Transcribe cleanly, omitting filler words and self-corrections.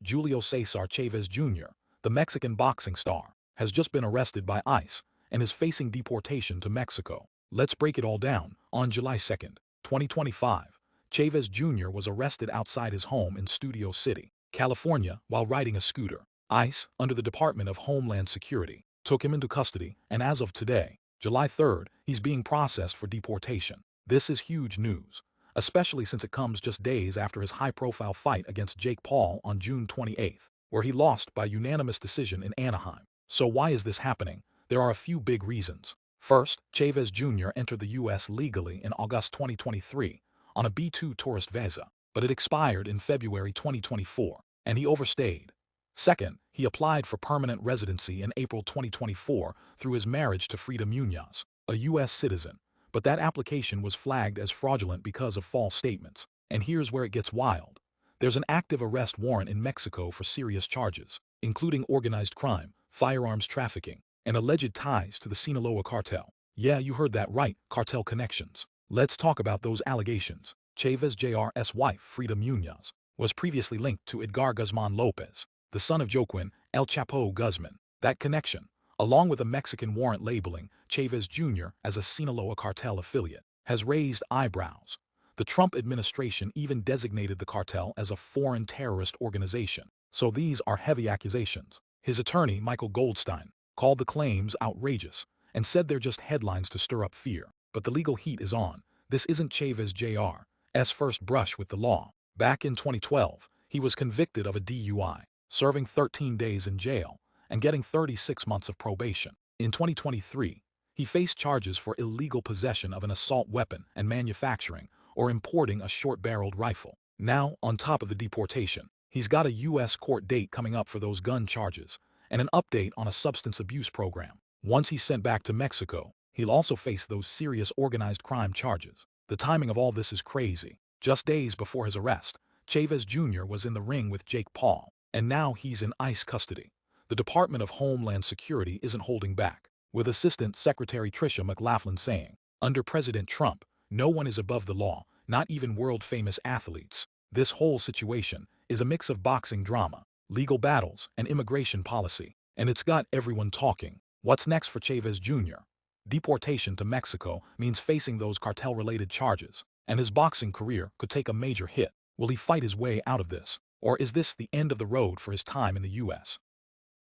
Julio Cesar Chavez Jr., the Mexican boxing star, has just been arrested by ICE and is facing deportation to Mexico. Let's break it all down. On July 2nd, 2025, Chavez Jr. was arrested outside his home in Studio City, California, while riding a scooter. ICE, under the Department of Homeland Security, took him into custody, and as of today, July 3rd, he's being processed for deportation. This is huge news, especially since it comes just days after his high-profile fight against Jake Paul on June 28th, where he lost by unanimous decision in Anaheim. So why is this happening? There are a few big reasons. First, Chavez Jr. entered the U.S. legally in August 2023 on a B-2 tourist visa, but it expired in February 2024, and he overstayed. Second, he applied for permanent residency in April 2024 through his marriage to Frida Munoz, a U.S. citizen, but that application was flagged as fraudulent because of false statements. And here's where it gets wild. There's an active arrest warrant in Mexico for serious charges, including organized crime, firearms trafficking, and alleged ties to the Sinaloa cartel. Yeah, you heard that right, cartel connections. Let's talk about those allegations. Chavez Jr.'s wife, Frida Munoz, was previously linked to Edgar Guzman Lopez, the son of Joaquin El Chapo Guzman. That connection, along with a Mexican warrant labeling Chavez Jr. as a Sinaloa cartel affiliate, has raised eyebrows. The Trump administration even designated the cartel as a foreign terrorist organization. So these are heavy accusations. His attorney, Michael Goldstein, called the claims outrageous and said they're just headlines to stir up fear. But the legal heat is on. This isn't Chavez Jr.'s first brush with the law. Back in 2012, he was convicted of a DUI, serving 13 days in jail and getting 36 months of probation. In 2023, he faced charges for illegal possession of an assault weapon and manufacturing or importing a short-barreled rifle. Now, on top of the deportation, he's got a U.S. court date coming up for those gun charges and an update on a substance abuse program. Once he's sent back to Mexico, he'll also face those serious organized crime charges. The timing of all this is crazy. Just days before his arrest, Chavez Jr. was in the ring with Jake Paul, and now he's in ICE custody. The Department of Homeland Security isn't holding back, with Assistant Secretary Tricia McLaughlin saying, "Under President Trump, no one is above the law, not even world-famous athletes." This whole situation is a mix of boxing drama, legal battles, and immigration policy, and it's got everyone talking. What's next for Chavez Jr.? Deportation to Mexico means facing those cartel-related charges, and his boxing career could take a major hit. Will he fight his way out of this, or is this the end of the road for his time in the U.S.?